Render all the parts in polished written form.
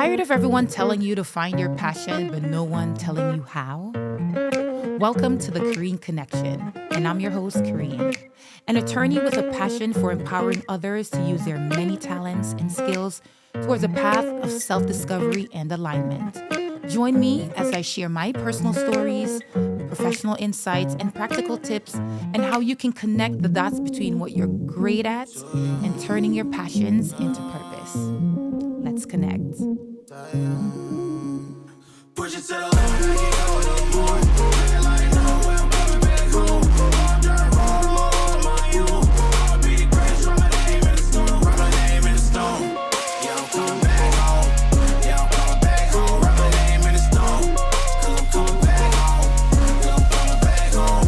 Tired of everyone telling you to find your passion, but no one telling you how? Welcome to the Korean Connection, and I'm your host, Korean, an attorney with a passion for empowering others to use their many talents and skills towards a path of self-discovery and alignment. Join me as I share my personal stories, professional insights, and practical tips, and how you can connect the dots between what you're great at and turning your passions into purpose. Let's connect. Push it to the left, I can't go no more. Make it like no, I'm coming back home. I'm driving all my you. I'ma be the greatest, write my name in the stone. Write my name in the stone. Yeah, I'm coming back home. Yeah, I'm coming back home. Write my name in the stone. Cause I'm coming back home. Cause I'm coming back home.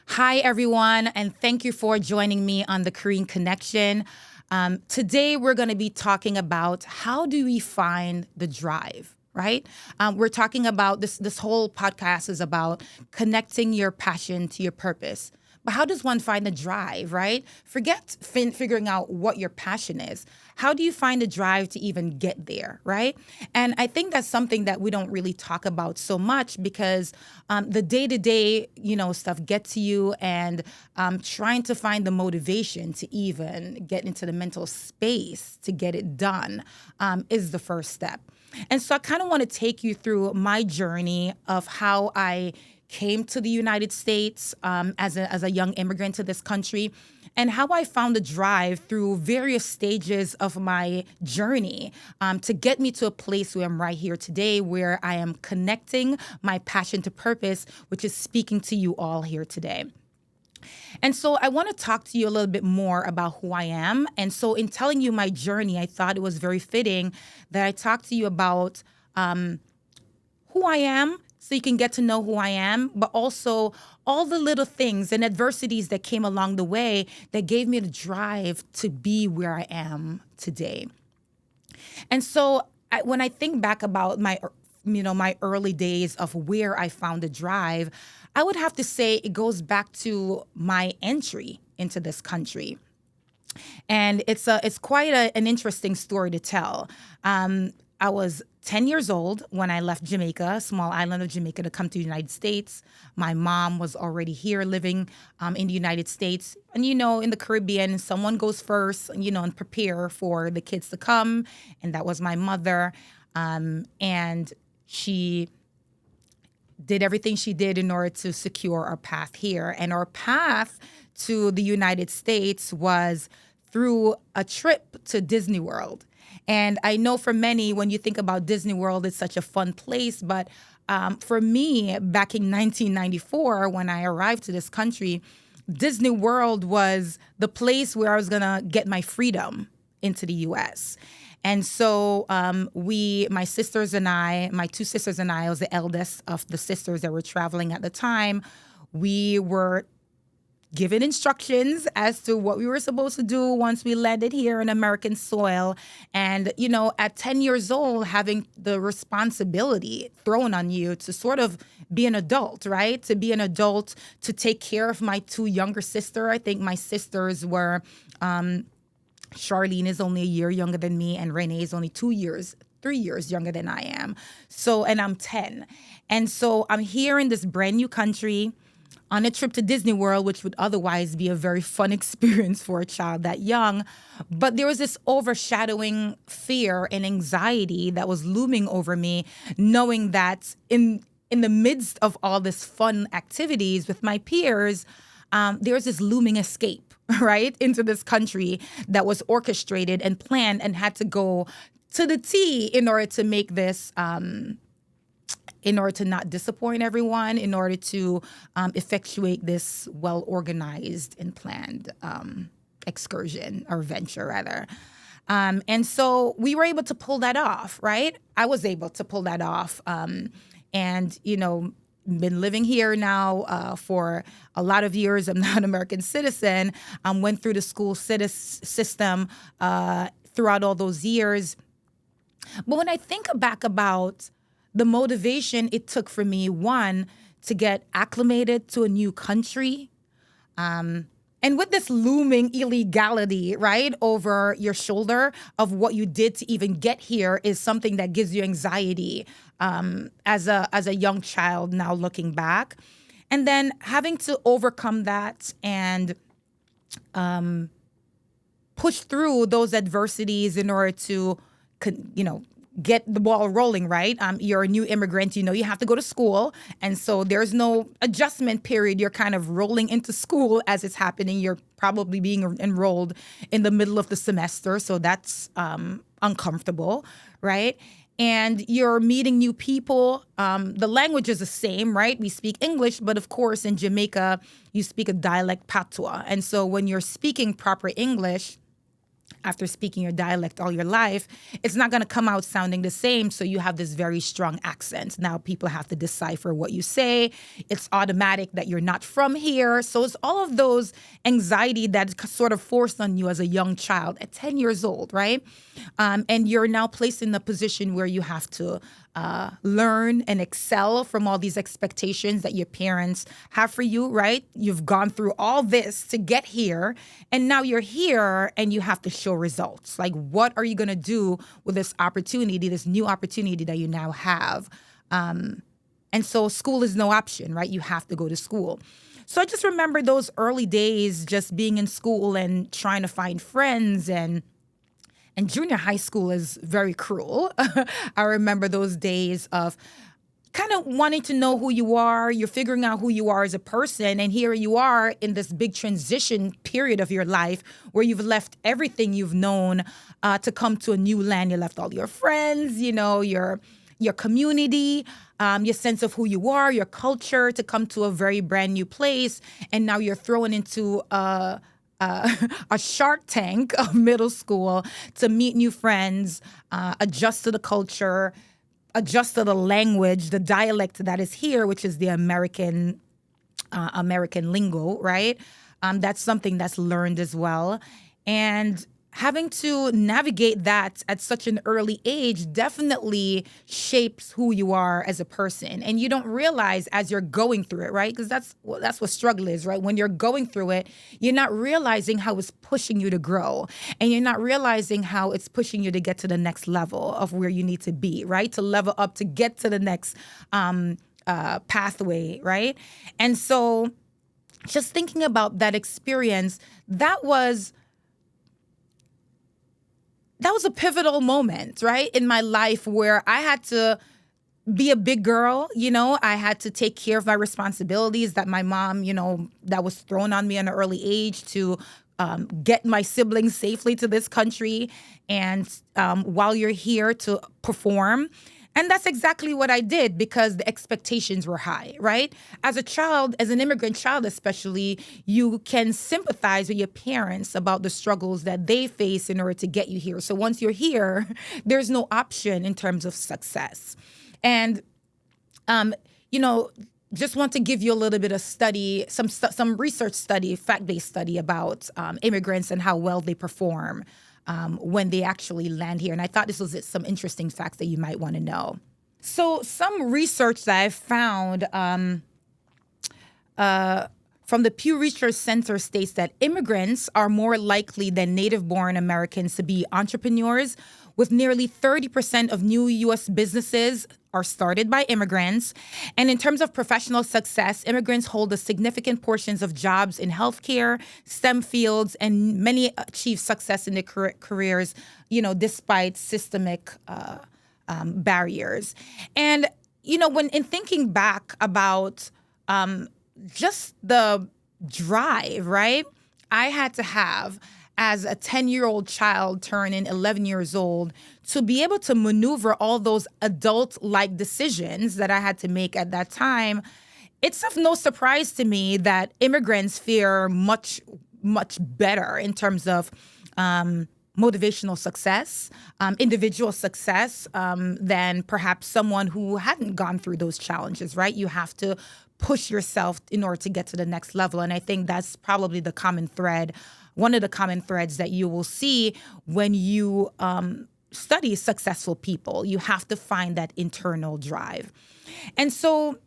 Hi, everyone, and thank you for joining me on the Korean Connection. Today, we're going to be talking about how do we find the drive, right? We're talking about this whole podcast is about connecting your passion to your purpose. But how does one find the drive, right? Forget figuring out what your passion is. How do you find the drive to even get there, right? And I think that's something that we don't really talk about so much because the day-to-day, stuff gets to you, and trying to find the motivation to even get into the mental space to get it done is the first step. And so I kind of want to take you through my journey of how I came to the United States as a young immigrant to this country, and how I found the drive through various stages of my journey to get me to a place where I'm right here today, where I am connecting my passion to purpose, which is speaking to you all here today. And so I want to talk to you a little bit more about who I am. And so in telling you my journey, I thought it was very fitting that I talk to you about who I am, so you can get to know who I am, but also all the little things and adversities that came along the way that gave me the drive to be where I am today. And so when I think back about my early days of where I found the drive, I would have to say it goes back to my entry into this country. And it's quite an interesting story to tell. I was 10 years old when I left Jamaica, a small island of Jamaica, to come to the United States. My mom was already here living in the United States. And, in the Caribbean, someone goes first, and prepare for the kids to come. And that was my mother. And she did everything she did in order to secure our path here. And our path to the United States was through a trip to Disney World. And I know for many, when you think about Disney World, it's such a fun place. But for me, back in 1994, when I arrived to this country, Disney World was the place where I was going to get my freedom into the U.S. And so my sisters and I, my two sisters and I was the eldest of the sisters that were traveling at the time. We were given instructions as to what we were supposed to do once we landed here in American soil. And, at 10 years old, having the responsibility thrown on you to sort of be an adult, right? To be an adult, to take care of my two younger sisters. I think my sisters were, Charlene is only a year younger than me, and Renee is only 3 years younger than I am. So, and I'm 10. And so I'm here in this brand new country on a trip to Disney World, which would otherwise be a very fun experience for a child that young. But there was this overshadowing fear and anxiety that was looming over me, knowing that in the midst of all this fun activities with my peers, there was this looming escape, right, into this country that was orchestrated and planned and had to go to the T in order to make this in order to not disappoint everyone, in order to effectuate this well-organized and planned excursion or venture, rather. And so we were able to pull that off, right? I was able to pull that off. And, been living here now for a lot of years. I'm not an American citizen. Went through the school system throughout all those years. But when I think back about the motivation it took for me, one, to get acclimated to a new country, And with this looming illegality, right, over your shoulder of what you did to even get here is something that gives you anxiety as a young child now looking back. And then having to overcome that and push through those adversities in order to, get the ball rolling, right? You're a new immigrant, you have to go to school. And so there's no adjustment period. You're kind of rolling into school as it's happening. You're probably being enrolled in the middle of the semester. So that's uncomfortable, right? And you're meeting new people. The language is the same, right? We speak English, but of course in Jamaica, you speak a dialect patois. And so when you're speaking proper English, after speaking your dialect all your life, it's not going to come out sounding the same. So you have this very strong accent. Now people have to decipher what you say. It's automatic that you're not from here. So it's all of those anxiety that's sort of forced on you as a young child at 10 years old, right? And you're now placed in a position where you have to learn and excel from all these expectations that your parents have for you, right? You've gone through all this to get here, and now you're here and you have to show results. Like, what are you going to do with this opportunity, this new opportunity that you now have? And so school is no option, right? You have to go to school. So I just remember those early days just being in school and trying to find friends, and junior high school is very cruel. I remember those days of kind of wanting to know who you are. You're figuring out who you are as a person. And here you are in this big transition period of your life where you've left everything you've known to come to a new land. You left all your friends, your community, your sense of who you are, your culture, to come to a very brand new place. And now you're thrown into a Shark Tank of middle school to meet new friends, adjust to the culture, adjust to the language, the dialect that is here, which is the American lingo, right? That's something that's learned as well. And having to navigate that at such an early age definitely shapes who you are as a person. And you don't realize as you're going through it, right? Because that's what struggle is, right? When you're going through it, you're not realizing how it's pushing you to grow. And you're not realizing how it's pushing you to get to the next level of where you need to be, right? To level up, to get to the next pathway, right? And so just thinking about that experience, that was a pivotal moment, right, in my life where I had to be a big girl. I had to take care of my responsibilities that my mom, that was thrown on me at an early age to get my siblings safely to this country. And while you're here, to perform. And that's exactly what I did because the expectations were high, right? As a child, as an immigrant child especially, you can sympathize with your parents about the struggles that they face in order to get you here. So once you're here, there's no option in terms of success. And, just want to give you a little bit of study, some research study, fact-based study about immigrants and how well they perform when they actually land here. And I thought this was some interesting facts that you might want to know. So some research that I've found from the Pew Research Center states that immigrants are more likely than native-born Americans to be entrepreneurs, with nearly 30% of new U.S. businesses are started by immigrants. And in terms of professional success, immigrants hold a significant portions of jobs in healthcare, STEM fields, and many achieve success in their careers, despite systemic barriers. And, when in thinking back about just the drive, right, I had to have as a 10-year-old child turning 11 years old to be able to maneuver all those adult-like decisions that I had to make at that time. It's of no surprise to me that immigrants fare much, much better in terms of motivational success, individual success, than perhaps someone who hadn't gone through those challenges, right? You have to push yourself in order to get to the next level. And I think that's probably the common thread, one of the common threads that you will see when you study successful people. You have to find that internal drive. And so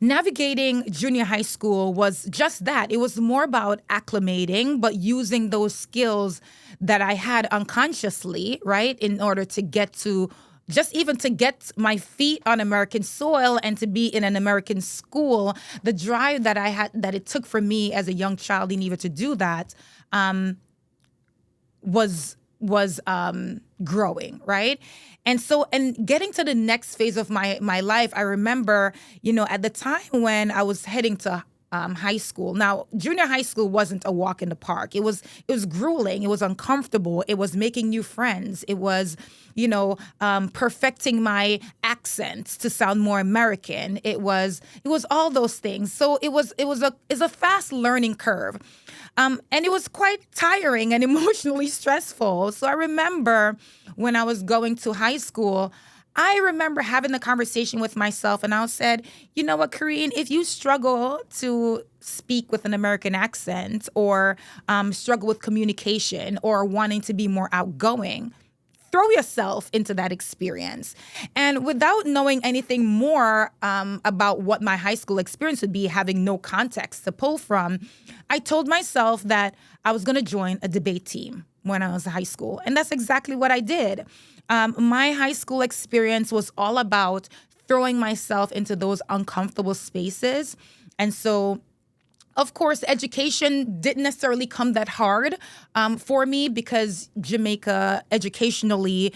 Navigating junior high school was just that. It was more about acclimating, but using those skills that I had unconsciously, right, in order to get to just even to get my feet on American soil and to be in an American school, the drive that I had, that it took for me as a young child in order to do that, was growing, right? And so, and getting to the next phase of my life, I remember, at the time when I was heading to high school. Now, junior high school wasn't a walk in the park. It was grueling. It was uncomfortable. It was making new friends. It was, perfecting my accents to sound more American. It was all those things. So it's a fast learning curve. And it was quite tiring and emotionally stressful. So I remember when I was going to high school, I remember having the conversation with myself, and I said, you know what, Karine, if you struggle to speak with an American accent or struggle with communication or wanting to be more outgoing, throw yourself into that experience. And without knowing anything more about what my high school experience would be, having no context to pull from, I told myself that I was going to join a debate team when I was in high school. And that's exactly what I did. My high school experience was all about throwing myself into those uncomfortable spaces. And so, of course, education didn't necessarily come that hard for me because Jamaica educationally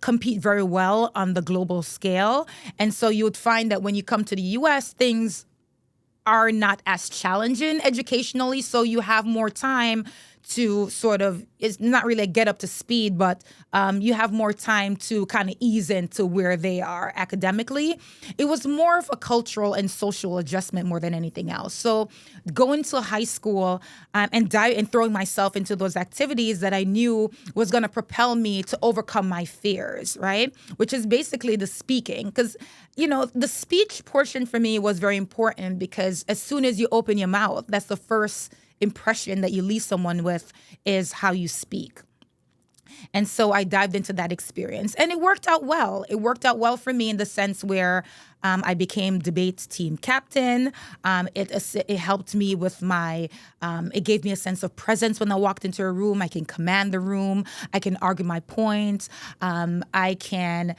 compete very well on the global scale. And so you would find that when you come to the U.S., things are not as challenging educationally. So you have more time to sort of, it's not really a get up to speed, but you have more time to kind of ease into where they are academically. It was more of a cultural and social adjustment more than anything else. So going to high school and throwing myself into those activities that I knew was going to propel me to overcome my fears, right? Which is basically the speaking. Because, the speech portion for me was very important because as soon as you open your mouth, that's the first impression that you leave someone with is how you speak. And so I dived into that experience and it worked out well. It worked out well for me in the sense where I became debate team captain. It helped me with it gave me a sense of presence when I walked into a room. I can command the room. I can argue my point. I can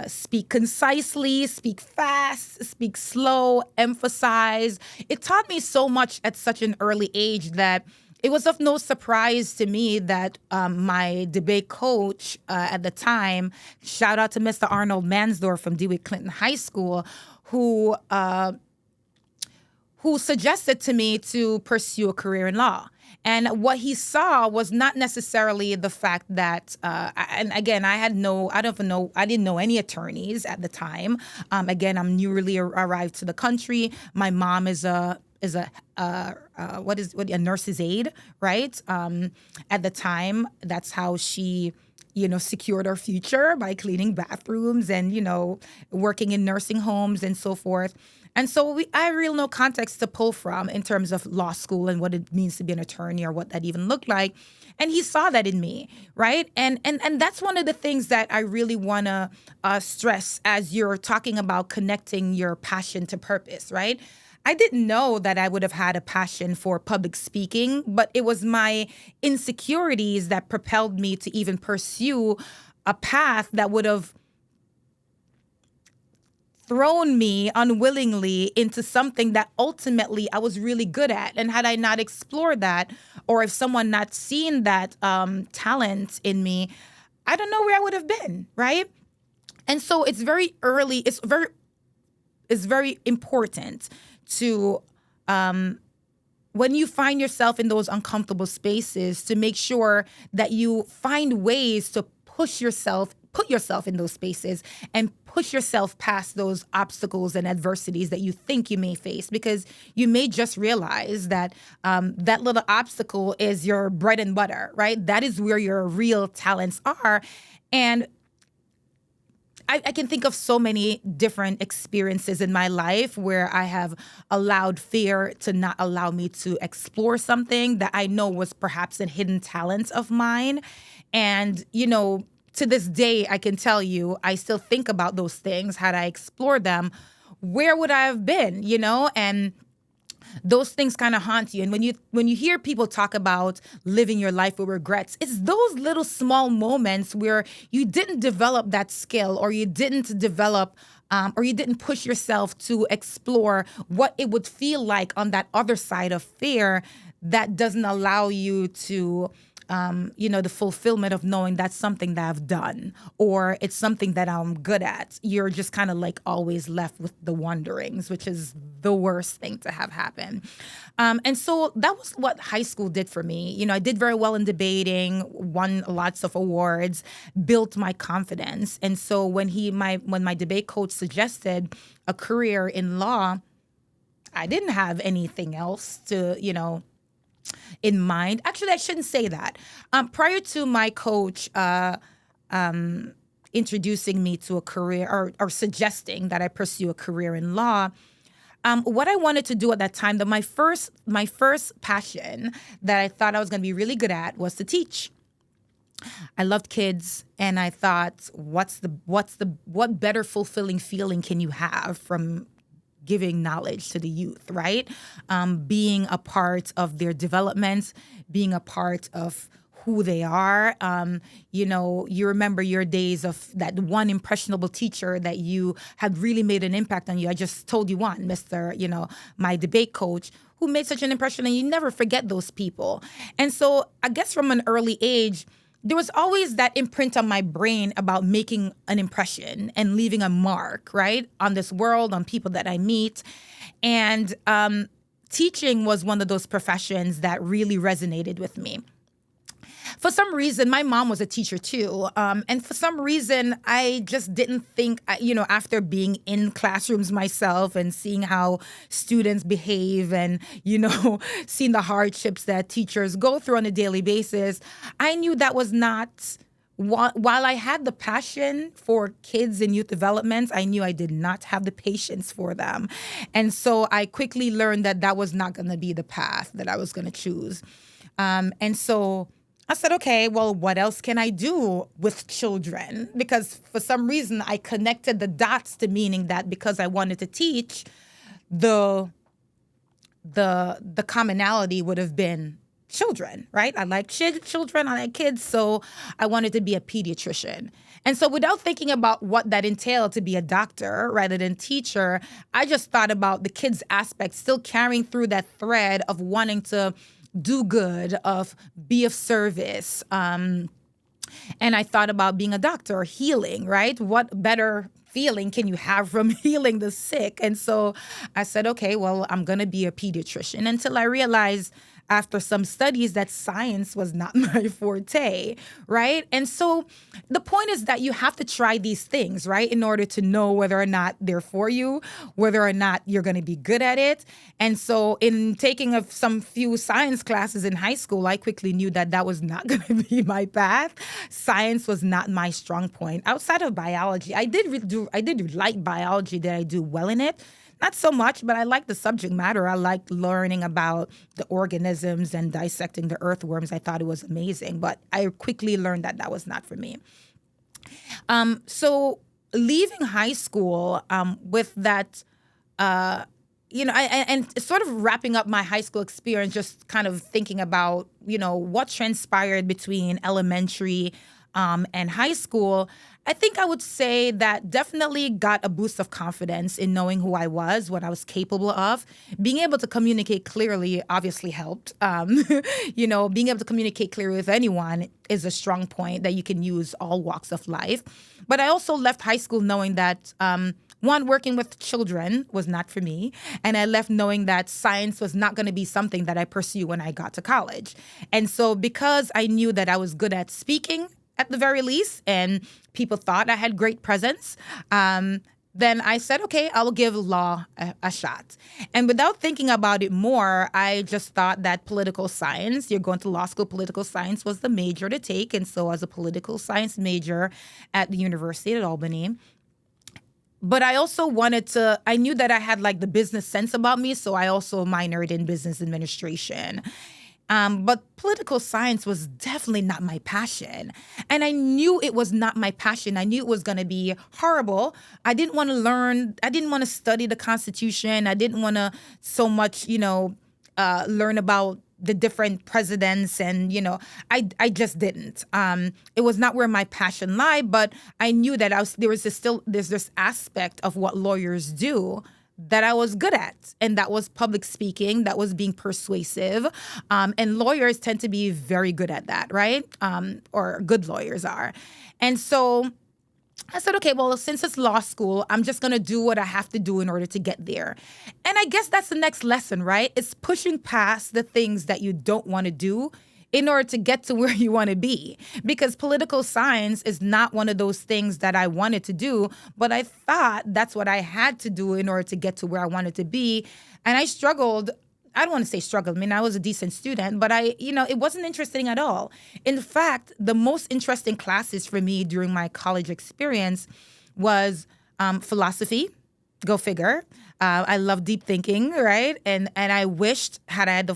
speak concisely, speak fast, speak slow, emphasize. It taught me so much at such an early age that it was of no surprise to me that my debate coach at the time, shout out to Mr. Arnold Mansdorf from DeWitt Clinton High School, who suggested to me to pursue a career in law. And what he saw was not necessarily the fact that, and again, I didn't know any attorneys at the time. Again, I'm newly arrived to the country. My mom is a nurse's aide, right? At the time, that's how she secured our future by cleaning bathrooms and, working in nursing homes and so forth. And so I really no context to pull from in terms of law school and what it means to be an attorney or what that even looked like. And he saw that in me, right? And that's one of the things that I really want to stress as you're talking about connecting your passion to purpose, right? I didn't know that I would have had a passion for public speaking, but it was my insecurities that propelled me to even pursue a path that would have thrown me unwillingly into something that ultimately I was really good at. And had I not explored that, or if someone not seen that talent in me, I don't know where I would have been, right? And so it's very early. It's very important to, when you find yourself in those uncomfortable spaces, to make sure that you find ways to put yourself in those spaces and push yourself past those obstacles and adversities that you think you may face, because you may just realize that that little obstacle is your bread and butter, right? That is where your real talents are. And I can think of so many different experiences in my life where I have allowed fear to not allow me to explore something that I know was perhaps a hidden talent of mine. And, to this day, I can tell you, I still think about those things had I explored them. where would I have been, And those things kind of haunt you. And when you hear people talk about living your life with regrets, it's those little small moments where you didn't develop that skill, or you didn't develop or you didn't push yourself to explore what it would feel like on that other side of fear, that doesn't allow you to the fulfillment of knowing that's something that I've done, or it's something that I'm good at. You're just kind of like always left with the wonderings, which is the worst thing to have happen. And so that was what high school did for me. I did very well in debating, won lots of awards, built my confidence. And so when my debate coach suggested a career in law, I didn't have anything else to, in mind. Actually, I shouldn't say that. Prior to my coach introducing me to a career, or suggesting that I pursue a career in law, what I wanted to do at that time, my first passion that I thought I was going to be really good at was to teach. I loved kids, and I thought, what better fulfilling feeling can you have from giving knowledge to the youth, right? Being a part of their development, being a part of who they are. You remember your days of that one impressionable teacher that you had really made an impact on you. I just told you one, my debate coach, who made such an impression, and you never forget those people. And so I guess from an early age, there was always that imprint on my brain about making an impression and leaving a mark, right, on this world, on people that I meet. And teaching was one of those professions that really resonated with me. For some reason, my mom was a teacher too. And for some reason, I just didn't think, after being in classrooms myself and seeing how students behave and, seeing the hardships that teachers go through on a daily basis, I knew that was not, while I had the passion for kids and youth development, I knew I did not have the patience for them. And so I quickly learned that was not going to be the path that I was going to choose. And so I said, okay, well, what else can I do with children? Because for some reason, I connected the dots to meaning that because I wanted to teach, the commonality would have been children, right? I like children, I like kids, so I wanted to be a pediatrician. And so without thinking about what that entailed to be a doctor rather than teacher, I just thought about the kids aspect, still carrying through that thread of wanting to do good, of be of service. And I thought about being a doctor, healing, right? What better feeling can you have from healing the sick? And so I said, okay, well, I'm going to be a pediatrician, until I realized after some studies that science was not my forte, right? And so the point is that you have to try these things, right, in order to know whether or not they're for you, whether or not you're going to be good at it. And so in taking some few science classes in high school, I quickly knew that was not going to be my path. Science was not my strong point. Outside of biology, I did like biology. Did I do well in it? Not so much, but I like the subject matter. I liked learning about the organisms and dissecting the earthworms. I thought it was amazing, but I quickly learned that was not for me. So leaving high school with that, and sort of wrapping up my high school experience, just kind of thinking about, what transpired between elementary and high school, I think I would say that definitely got a boost of confidence in knowing who I was, what I was capable of. Being able to communicate clearly obviously helped. Being able to communicate clearly with anyone is a strong point that you can use all walks of life. But I also left high school knowing that one, working with children was not for me. And I left knowing that science was not going to be something that I pursue when I got to college. And so because I knew that I was good at speaking, at the very least, and people thought I had great presence, then I said, okay, I'll give law a shot. And without thinking about it more, I just thought that political science, you're going to law school, political science was the major to take. And so as a political science major at the University at Albany, but I also I knew that I had like the business sense about me, so I also minored in business administration. But political science was definitely not my passion. And I knew it was not my passion. I knew it was going to be horrible. I didn't want to learn. I didn't want to study the Constitution. I didn't want to so much, learn about the different presidents. And, I just didn't. It was not where my passion lay, but I knew that there's this aspect of what lawyers do that I was good at. And that was public speaking, that was being persuasive. And lawyers tend to be very good at that, right? Or good lawyers are. And so I said, okay, well, since it's law school, I'm just going to do what I have to do in order to get there. And I guess that's the next lesson, right? It's pushing past the things that you don't want to do in order to get to where you want to be. Because political science is not one of those things that I wanted to do, but I thought that's what I had to do in order to get to where I wanted to be. And I struggled. I don't want to say struggled. I mean, I was a decent student, but it wasn't interesting at all. In fact, the most interesting classes for me during my college experience was philosophy. Go figure. I love deep thinking, right? And I wished had I had the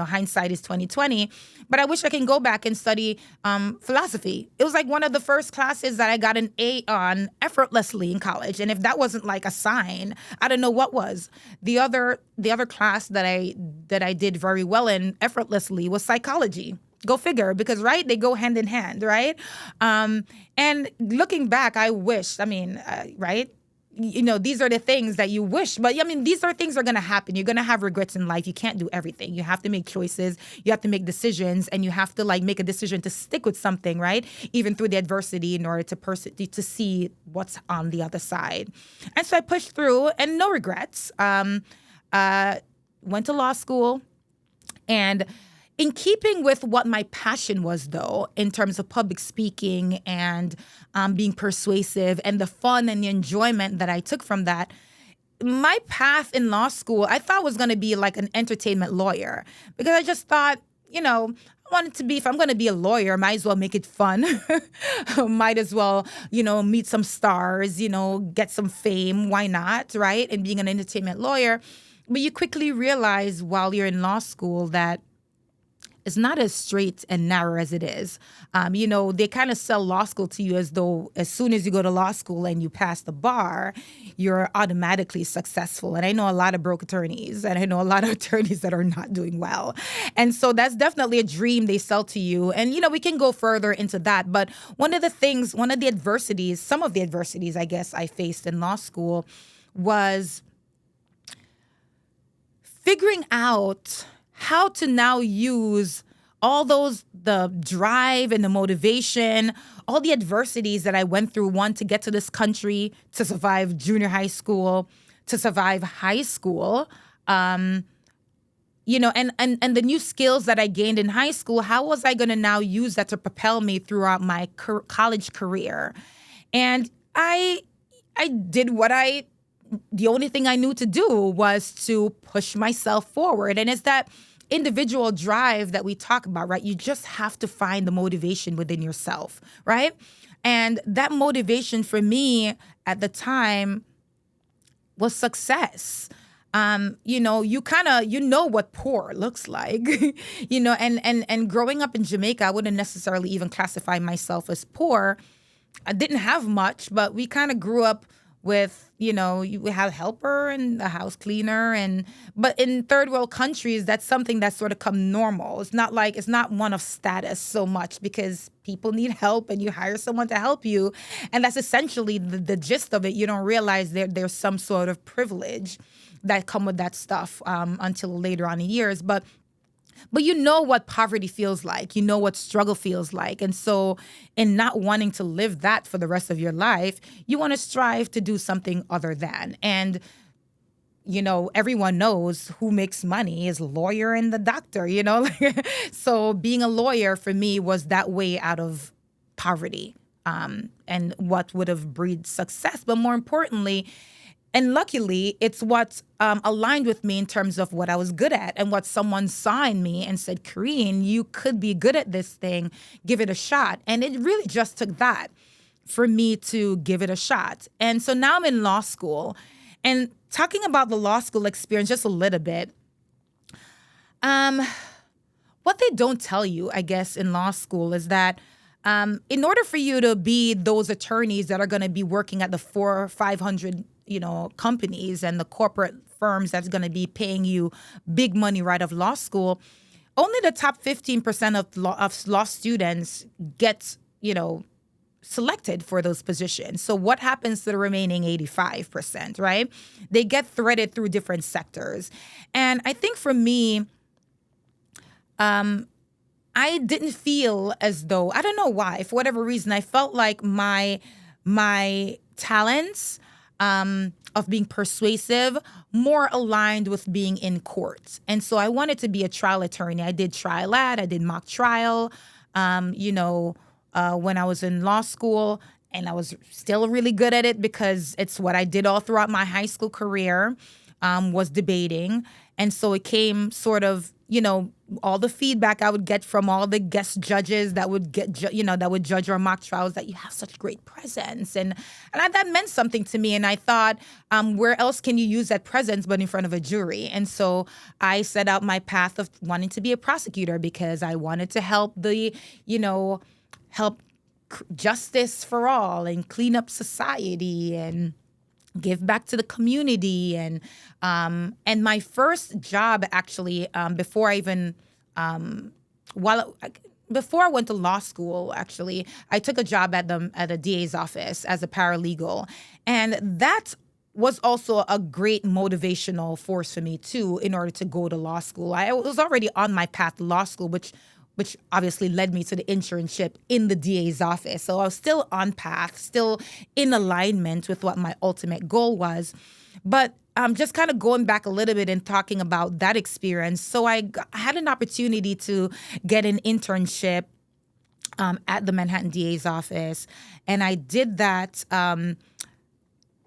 hindsight is 2020, but I wish I can go back and study philosophy. It was like one of the first classes that I got an A on effortlessly in college. And if that wasn't like a sign, I don't know what was. The other class that I did very well in effortlessly was psychology. Go figure, because, right, they go hand in hand, right? And looking back, I wish, right? These are the things that you wish. But, these are things that are going to happen. You're going to have regrets in life. You can't do everything. You have to make choices. You have to make decisions. And you have to, make a decision to stick with something, right? Even through the adversity in order to see what's on the other side. And so I pushed through, and no regrets. Went to law school. And in keeping with what my passion was, though, in terms of public speaking and being persuasive and the fun and the enjoyment that I took from that, my path in law school, I thought was going to be like an entertainment lawyer, because I just thought, I wanted to be, if I'm going to be a lawyer, might as well make it fun. Might as well, meet some stars, get some fame. Why not, right? And being an entertainment lawyer. But you quickly realize while you're in law school that it's not as straight and narrow as it is. They kind of sell law school to you as though as soon as you go to law school and you pass the bar, you're automatically successful. And I know a lot of broke attorneys, and I know a lot of attorneys that are not doing well. And so that's definitely a dream they sell to you. And, we can go further into that. But some of the adversities, I guess, I faced in law school was figuring out how to now use the drive and the motivation, all the adversities that I went through, one, to get to this country, to survive junior high school, to survive high school, and the new skills that I gained in high school, how was I going to now use that to propel me throughout my college career? And I did the only thing I knew to do was to push myself forward. And it's that individual drive that we talk about, right? You just have to find the motivation within yourself, right? And that motivation for me at the time was success. You know what poor looks like, and growing up in Jamaica, I wouldn't necessarily even classify myself as poor. I didn't have much, but we kind of grew up with, we have a helper and a house cleaner. But in third world countries, that's something that's sort of come normal. It's not one of status so much, because people need help and you hire someone to help you. And that's essentially the gist of it. You don't realize there's some sort of privilege that come with that stuff until later on in years. But you know what poverty feels like. You know what struggle feels like. And so in not wanting to live that for the rest of your life, you want to strive to do something other than. And, everyone knows who makes money is lawyer and the doctor, So being a lawyer for me was that way out of poverty, and what would have breeded success. But more importantly, and luckily, it's what aligned with me in terms of what I was good at, and what someone saw in me and said, Kareen, you could be good at this thing. Give it a shot. And it really just took that for me to give it a shot. And so now I'm in law school. And talking about the law school experience just a little bit, Um, what they don't tell you, I guess, in law school is that in order for you to be those attorneys that are going to be working at the 400 or 500, companies and the corporate firms that's going to be paying you big money right out of law school, only the top 15% of law students get, selected for those positions. So what happens to the remaining 85%, right? They get threaded through different sectors. And I think for me, I didn't feel as though, I don't know why, for whatever reason, I felt like my talents of being persuasive more aligned with being in court. And so I wanted to be a trial attorney. I did trial ad, I did mock trial, when I was in law school, and I was still really good at it because it's what I did all throughout my high school career, was debating. And so it came sort of, all the feedback I would get from all the guest judges that would that would judge our mock trials, that you have such great presence. And that meant something to me. And I thought, where else can you use that presence but in front of a jury? And so I set out my path of wanting to be a prosecutor because I wanted to help justice for all and clean up society and give back to the community. And my first job, actually, before I even before I went to law school, actually, I took a job at a DA's office as a paralegal, and that was also a great motivational force for me too, in order to go to law school. I was already on my path to law school, which obviously led me to the internship in the DA's office. So I was still on path, still in alignment with what my ultimate goal was. But just kind of going back a little bit and talking about that experience. So I had an opportunity to get an internship at the Manhattan DA's office. And I did that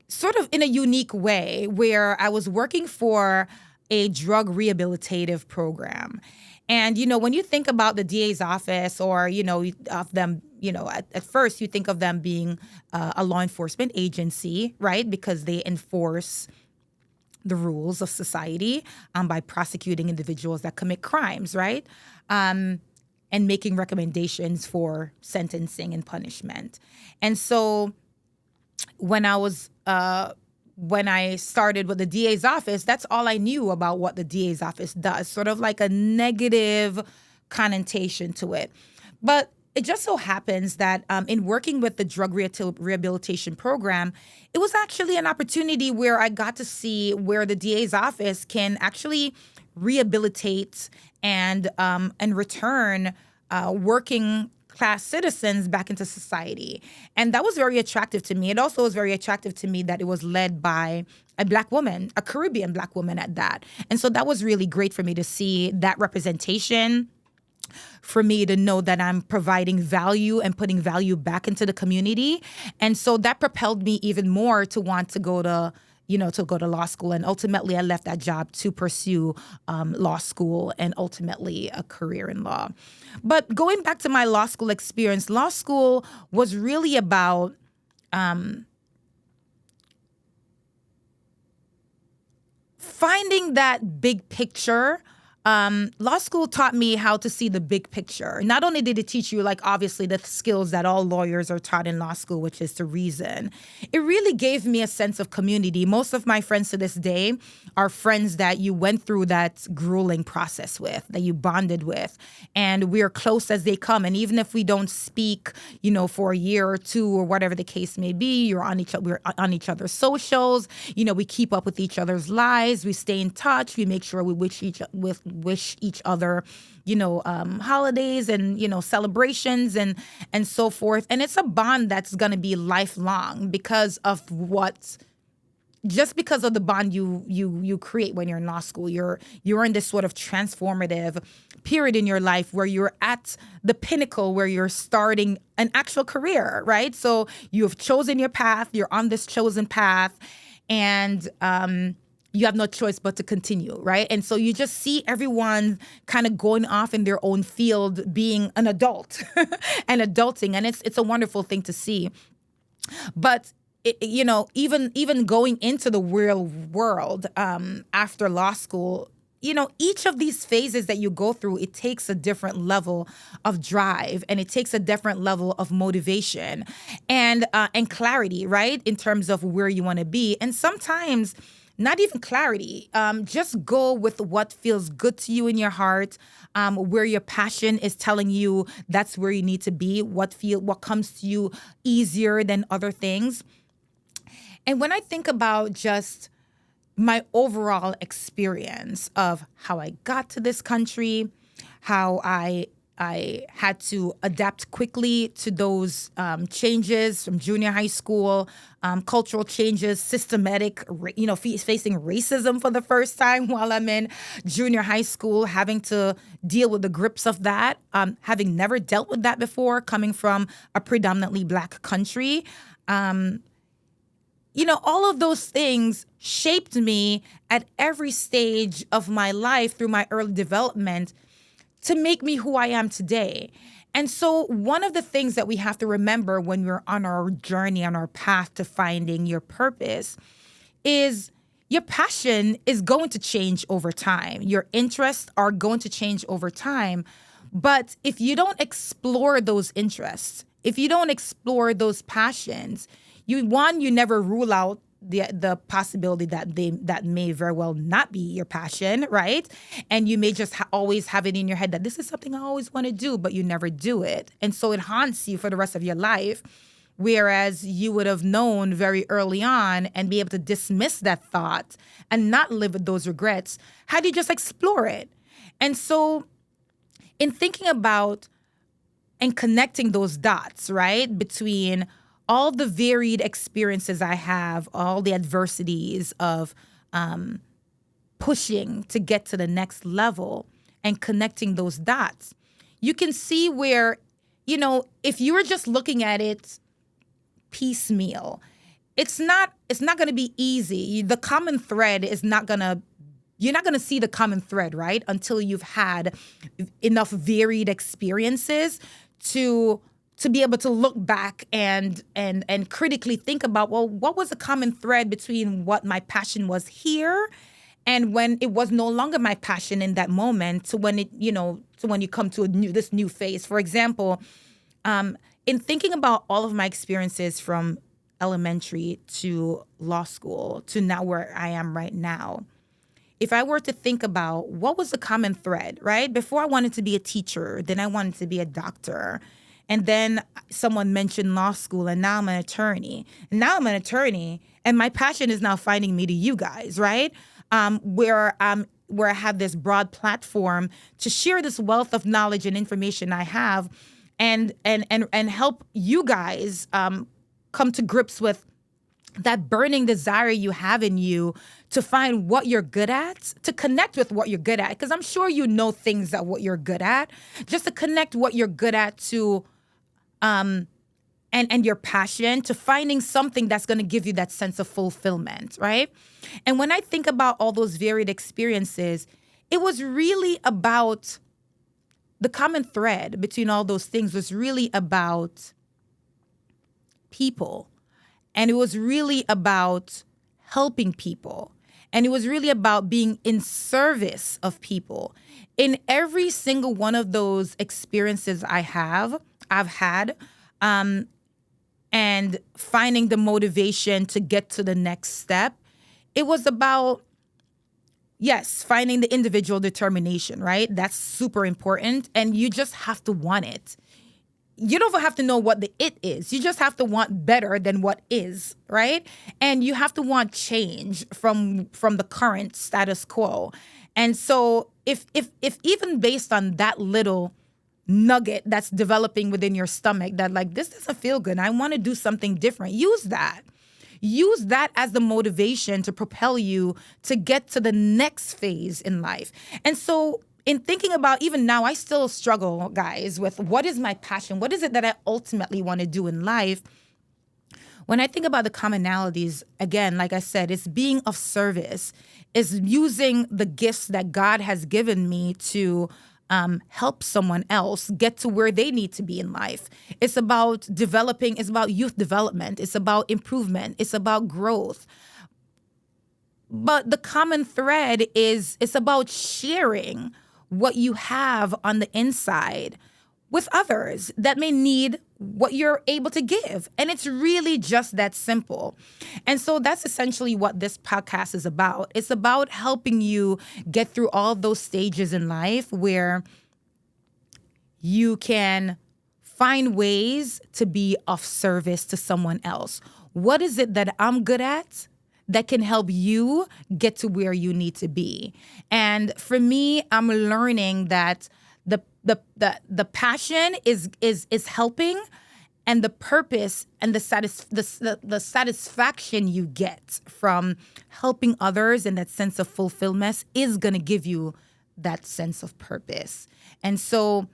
sort of in a unique way, where I was working for a drug rehabilitative program. And, when you think about the DA's office, or, of them, at first you think of them being a law enforcement agency, right? Because they enforce the rules of society by prosecuting individuals that commit crimes, right? And making recommendations for sentencing and punishment. And so when I started with the DA's office, that's all I knew about what the DA's office does, sort of like a negative connotation to it. But it just so happens that in working with the drug rehabilitation program, it was actually an opportunity where I got to see where the DA's office can actually rehabilitate and return working class citizens back into society. And that was very attractive to me. It also was very attractive to me that it was led by a Black woman, a Caribbean Black woman at that. And so that was really great for me to see that representation, for me to know that I'm providing value and putting value back into the community. And so that propelled me even more to want to go to law school. And ultimately, I left that job to pursue law school and ultimately a career in law. But going back to my law school experience, law school was really about finding that big picture. Law school taught me how to see the big picture. Not only did it teach you, obviously, the skills that all lawyers are taught in law school, which is to reason, it really gave me a sense of community. Most of my friends to this day are friends that you went through that grueling process with, that you bonded with, and we're close as they come. And even if we don't speak, for a year or two or whatever the case may be, we're on each other's socials. We keep up with each other's lives. We stay in touch. We make sure we wish each other, holidays and, celebrations and so forth. And it's a bond that's going to be lifelong because of the bond you create when you're in law school. You're in this sort of transformative period in your life where you're at the pinnacle, where you're starting an actual career, right? So you have chosen your path, you're on this chosen path, and you have no choice but to continue, right? And so you just see everyone kind of going off in their own field, being an adult and adulting. And it's a wonderful thing to see. But even going into the real world after law school, each of these phases that you go through, it takes a different level of drive, and it takes a different level of motivation and clarity, right? In terms of where you want to be. And sometimes not even clarity. Just go with what feels good to you in your heart, where your passion is telling you that's where you need to be, what comes to you easier than other things. And when I think about just my overall experience of how I got to this country, how I had to adapt quickly to those changes from junior high school, cultural changes, systematic, facing racism for the first time while I'm in junior high school, having to deal with the grips of that, having never dealt with that before, coming from a predominantly Black country. All of those things shaped me at every stage of my life through my early development to make me who I am today. And so one of the things that we have to remember when we're on our journey, on our path to finding your purpose, is your passion is going to change over time. Your interests are going to change over time. But if you don't explore those interests, if you don't explore those passions, you never rule out the possibility that may very well not be your passion, right? And you may just always have it in your head that this is something I always want to do, but you never do it. And so it haunts you for the rest of your life, whereas you would have known very early on and be able to dismiss that thought and not live with those regrets had you just explore it. And so in thinking about and connecting those dots, right, between all the varied experiences I have, all the adversities of pushing to get to the next level and connecting those dots, you can see where, if you were just looking at it piecemeal, it's not going to be easy. The common thread is you're not going to see the common thread, right? Until you've had enough varied experiences to be able to look back and critically think about, well, what was the common thread between what my passion was here and when it was no longer my passion in that moment to when you come to this new phase. For example, in thinking about all of my experiences from elementary to law school to now where I am right now, if I were to think about what was the common thread, right? Before I wanted to be a teacher, then I wanted to be a doctor. And then someone mentioned law school, and now I'm an attorney. And now I'm an attorney, and my passion is now finding me to you guys, right? Where I have this broad platform to share this wealth of knowledge and information I have, and help you guys come to grips with that burning desire you have in you to find what you're good at, to connect with what you're good at. Because I'm sure you know things that what you're good at, just to connect what you're good at to and your passion to finding something that's going to give you that sense of fulfillment, right? And when I think about all those varied experiences, it was really about the common thread between all those things was really about people. And it was really about helping people. And it was really about being in service of people. In every single one of those experiences I've had, and finding the motivation to get to the next step, it was about, yes, finding the individual determination, right? That's super important. And you just have to want it. You don't have to know what the it is. You just have to want better than what is, right? And you have to want change from the current status quo. And so if even based on that little nugget that's developing within your stomach, that like, this doesn't feel good, I want to do something different, use that. Use that as the motivation to propel you to get to the next phase in life. And so in thinking about, even now, I still struggle, guys, with what is my passion? What is it that I ultimately want to do in life? When I think about the commonalities, again, like I said, it's being of service, is using the gifts that God has given me to help someone else get to where they need to be in life. It's about developing, it's about youth development, it's about improvement, it's about growth. But the common thread is it's about sharing what you have on the inside with others that may need what you're able to give. And it's really just that simple. And so that's essentially what this podcast is about. It's about helping you get through all those stages in life where you can find ways to be of service to someone else. What is it that I'm good at that can help you get to where you need to be? And for me, I'm learning that the passion is helping, and the purpose and the satisfaction you get from helping others and that sense of fulfillment is going to give you that sense of purpose. And so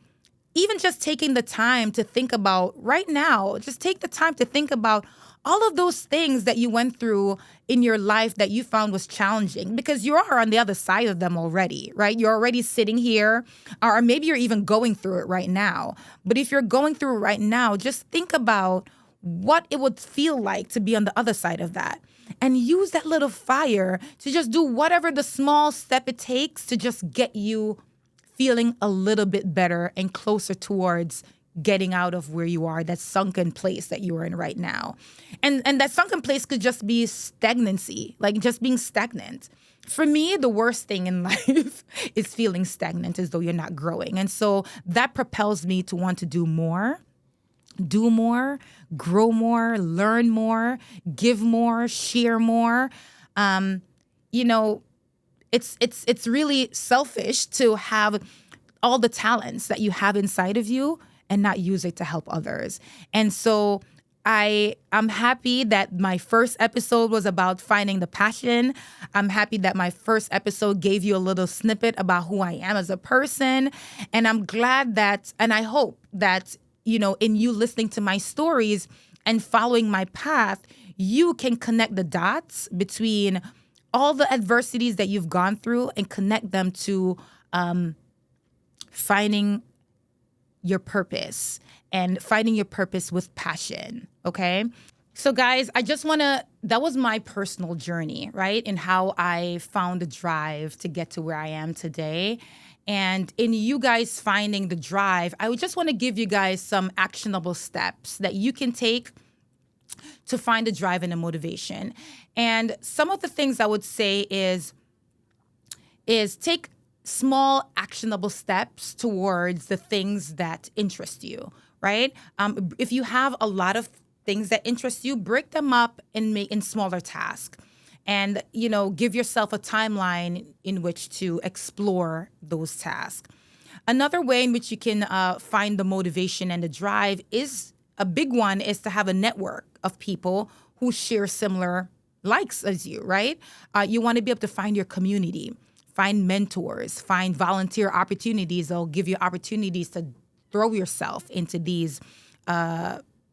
even just taking the time to think about right now, just take the time to think about all of those things that you went through in your life that you found was challenging, because you are on the other side of them already, right? You're already sitting here, or maybe you're even going through it right now. But if you're going through it right now, just think about what it would feel like to be on the other side of that. And use that little fire to just do whatever the small step it takes to just get you feeling a little bit better and closer towards getting out of where you are, that sunken place that you are in right now. And that sunken place could just be stagnancy, like just being stagnant. For me, the worst thing in life is feeling stagnant, as though you're not growing. And so that propels me to want to do more, grow more, learn more, give more, share more. You know, it's really selfish to have all the talents that you have inside of you and not use it to help others. And so I'm happy that my first episode was about finding the passion. I'm happy that my first episode gave you a little snippet about who I am as a person. And I'm glad that, and I hope that, in you listening to my stories and following my path, you can connect the dots between all the adversities that you've gone through and connect them to finding your purpose and finding your purpose with passion, okay? So guys, that was my personal journey, right? And how I found the drive to get to where I am today. And in you guys finding the drive, I would just want to give you guys some actionable steps that you can take to find the drive and the motivation. And some of the things I would say is take small actionable steps towards the things that interest you, right? If you have a lot of things that interest you, break them up and make in smaller tasks. And, give yourself a timeline in which to explore those tasks. Another way in which you can find the motivation and the drive is a big one is to have a network of people who share similar likes as you, right? You want to be able to find your community, find mentors, find volunteer opportunities that'll give you opportunities to throw yourself into these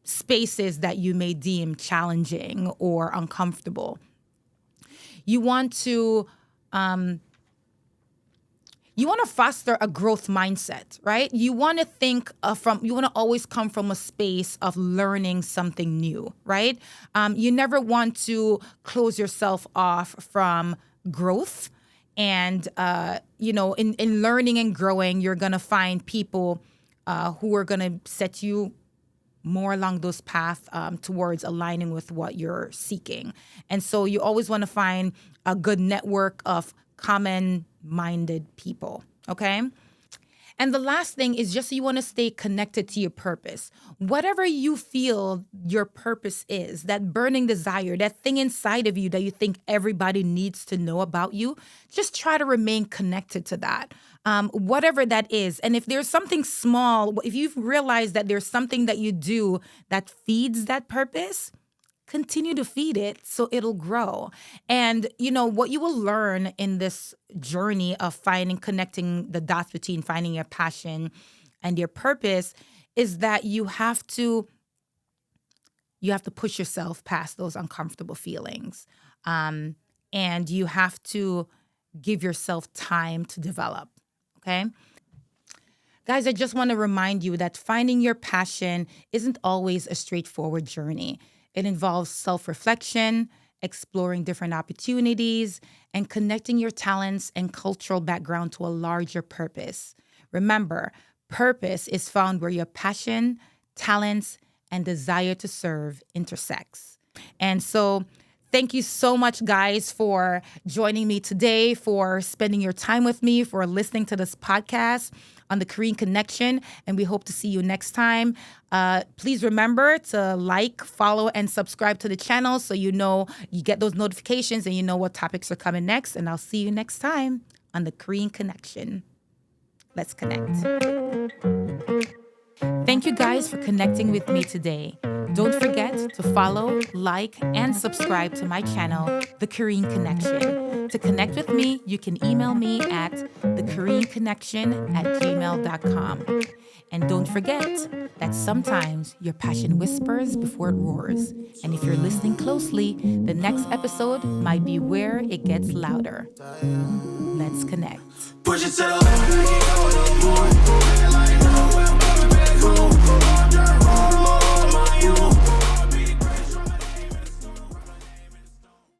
spaces that you may deem challenging or uncomfortable. You want to foster a growth mindset, right? You want to always come from a space of learning something new, right? You never want to close yourself off from growth. And, in learning and growing, you're going to find people who are going to set you more along those paths towards aligning with what you're seeking. And so you always want to find a good network of common-minded people, okay? And the last thing is just you want to stay connected to your purpose. Whatever you feel your purpose is, that burning desire, that thing inside of you that you think everybody needs to know about you, just try to remain connected to that. Whatever that is. And if there's something small, if you've realized that there's something that you do that feeds that purpose, continue to feed it so it'll grow. And, what you will learn in this journey of connecting the dots between finding your passion and your purpose is that you have to push yourself past those uncomfortable feelings. And you have to give yourself time to develop, okay? Guys, I just want to remind you that finding your passion isn't always a straightforward journey. It involves self-reflection exploring different opportunities, and connecting your talents and cultural background to a larger purpose. Remember, purpose is found where your passion, talents, and desire to serve intersects. And so, thank you so much, guys, for joining me today, for spending your time with me, for listening to this podcast on the Korean Connection, and we hope to see you next time. Please remember to like, follow, and subscribe to the channel so you get those notifications and you know what topics are coming next. And I'll see you next time on the Korean Connection. Let's connect. Thank you guys for connecting with me today. Don't forget to follow, like, and subscribe to my channel, The Korean Connection. To connect with me, you can email me at thekoreanconnection@gmail.com. And don't forget that sometimes your passion whispers before it roars. And if you're listening closely, the next episode might be where it gets louder. Let's connect. Push it to the left,